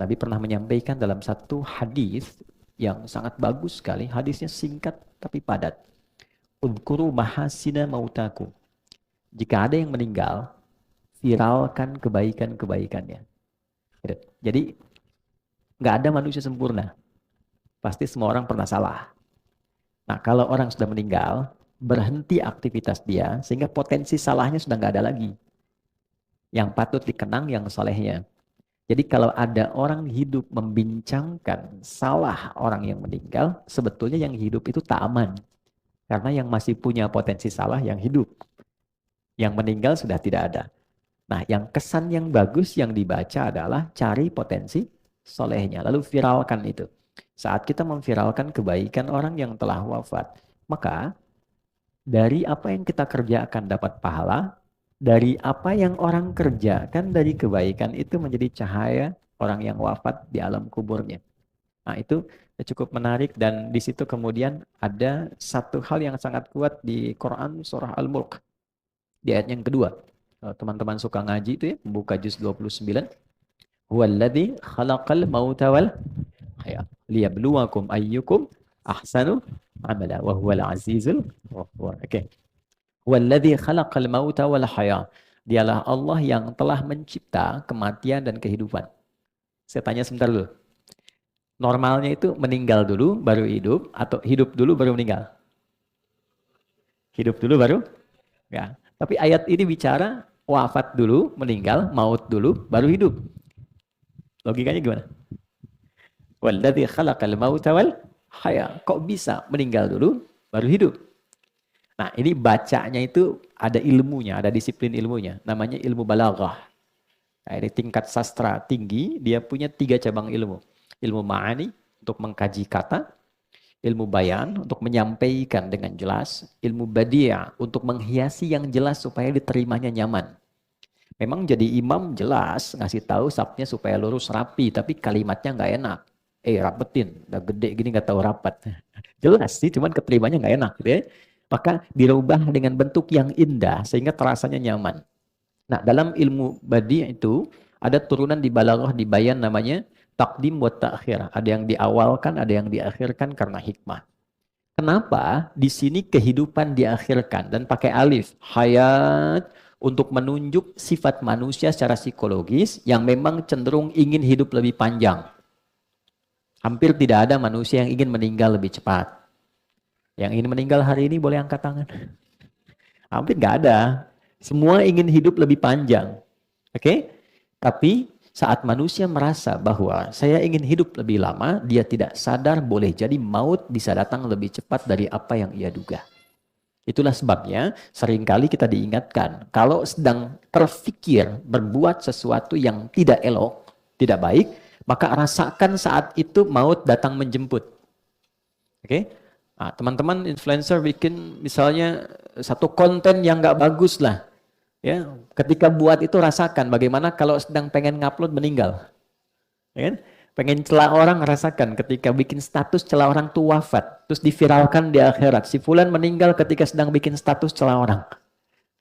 Nabi pernah menyampaikan dalam satu hadis yang sangat bagus sekali. Hadisnya singkat tapi padat. Udkuru mahasina mautaku. Jika ada yang meninggal, viralkan kebaikan-kebaikannya. Gitu. Jadi nggak ada manusia sempurna. Pasti semua orang pernah salah. Nah, kalau orang sudah meninggal, berhenti aktivitas dia, sehingga potensi salahnya sudah nggak ada lagi. Yang patut dikenang yang solehnya. Jadi kalau ada orang hidup membincangkan salah orang yang meninggal, sebetulnya yang hidup itu tak aman. Karena yang masih punya potensi salah yang hidup. Yang meninggal sudah tidak ada. Nah, yang kesan yang bagus yang dibaca adalah cari potensi solehnya. Lalu viralkan itu. Saat kita memviralkan kebaikan orang yang telah wafat, maka dari apa yang kita kerjakan dapat pahala, dari apa yang orang kerjakan dari kebaikan itu menjadi cahaya orang yang wafat di alam kuburnya. Nah, itu cukup menarik dan di situ kemudian ada satu hal yang sangat kuat di Quran surah Al-Mulk di ayat yang kedua. Kalau teman-teman suka ngaji itu ya, buka juz 29. Huwallazi khalaqal mauta wal hayat liyabluwakum ayyukum ahsanu amala wa huwal azizul ghafur. Oke. Huwallazi khalaqal mauta wal hayat. Dialah Allah yang telah mencipta kematian dan kehidupan. Saya tanya sebentar dulu. Normalnya itu meninggal dulu baru hidup atau hidup dulu baru meninggal? Hidup dulu baru? Ya. Tapi ayat ini bicara wafat dulu, meninggal, maut dulu, baru hidup. Logikanya gimana? Walladzi khalaqal mauta wal haya. Kok bisa meninggal dulu baru hidup? Nah, ini bacanya itu ada ilmunya, ada disiplin ilmunya. Namanya ilmu balaghah. Nah, ini tingkat sastra tinggi, dia punya 3 cabang ilmu. Ilmu ma'ani untuk mengkaji kata, ilmu bayan untuk menyampaikan dengan jelas, ilmu badiah untuk menghiasi yang jelas supaya diterimanya nyaman. Memang jadi imam jelas, ngasih tahu sabnya supaya lurus rapi, tapi kalimatnya nggak enak. Rapetin, udah gede gini nggak tahu rapat. Jelas sih, cuman keterimanya nggak enak gitu ya. Maka dirubah dengan bentuk yang indah sehingga terasanya nyaman. Nah, dalam ilmu badi itu ada turunan di balaghah di bayan namanya takdim wa ta'khir. Ada yang diawalkan, ada yang diakhirkan karena hikmah. Kenapa di sini kehidupan diakhirkan dan pakai alif hayat untuk menunjuk sifat manusia secara psikologis yang memang cenderung ingin hidup lebih panjang. Hampir tidak ada manusia yang ingin meninggal lebih cepat. Yang ingin meninggal hari ini boleh angkat tangan. Hampir nggak ada. Semua ingin hidup lebih panjang. Oke? Tapi saat manusia merasa bahwa saya ingin hidup lebih lama, dia tidak sadar boleh jadi maut bisa datang lebih cepat dari apa yang ia duga. Itulah sebabnya seringkali kita diingatkan, kalau sedang terfikir berbuat sesuatu yang tidak elok, tidak baik, maka rasakan saat itu maut datang menjemput. Oke? Nah, teman-teman influencer bikin misalnya satu konten yang nggak bagus lah. Ya, ketika buat itu rasakan bagaimana kalau sedang pengen ngupload meninggal. Ya kan? Pengen celah orang rasakan ketika bikin status celah orang tuh wafat, terus diviralkan di akhirat. Si fulan meninggal ketika sedang bikin status celah orang.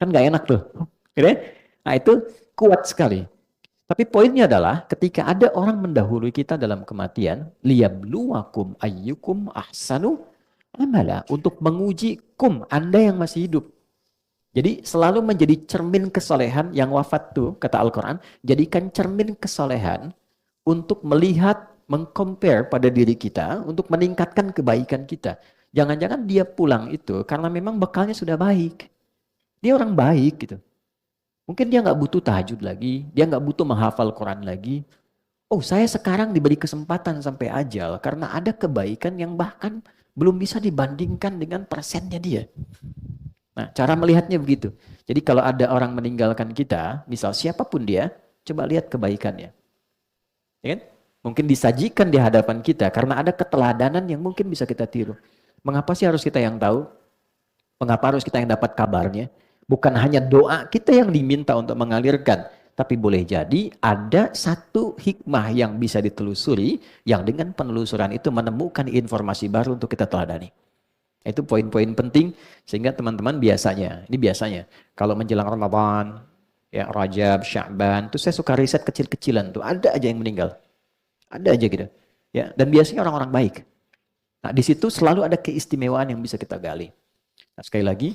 Kan nggak enak tuh. Gitu ya? Nah, itu kuat sekali. Tapi poinnya adalah ketika ada orang mendahului kita dalam kematian, liyabluwakum ayyukum ahsanu amala, untuk menguji Anda yang masih hidup. Jadi selalu menjadi cermin kesolehan yang wafat tuh, kata Al-Quran, jadikan cermin kesolehan untuk melihat, mengcompare pada diri kita, untuk meningkatkan kebaikan kita. Jangan-jangan dia pulang itu karena memang bekalnya sudah baik. Dia orang baik gitu. Mungkin dia nggak butuh tahajud lagi, dia nggak butuh menghafal Quran lagi. Oh, saya sekarang diberi kesempatan sampai ajal karena ada kebaikan yang bahkan belum bisa dibandingkan dengan persennya dia. Nah, cara melihatnya begitu. Jadi kalau ada orang meninggalkan kita, misal siapapun dia, coba lihat kebaikannya. Ya kan? Mungkin disajikan di hadapan kita karena ada keteladanan yang mungkin bisa kita tiru. Mengapa sih harus kita yang tahu? Mengapa harus kita yang dapat kabarnya? Bukan hanya doa kita yang diminta untuk mengalirkan, tapi boleh jadi ada satu hikmah yang bisa ditelusuri, yang dengan penelusuran itu menemukan informasi baru untuk kita teladani. Itu poin-poin penting sehingga teman-teman biasanya, ini biasanya kalau menjelang Ramadan, ya Rajab, Sya'ban, tuh saya suka riset kecil-kecilan tuh, ada aja yang meninggal. Ada aja gitu. Ya, dan biasanya orang-orang baik. Nah, di situ selalu ada keistimewaan yang bisa kita gali. Nah, sekali lagi,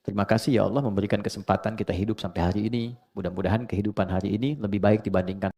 terima kasih ya Allah memberikan kesempatan kita hidup sampai hari ini. Mudah-mudahan kehidupan hari ini lebih baik dibandingkan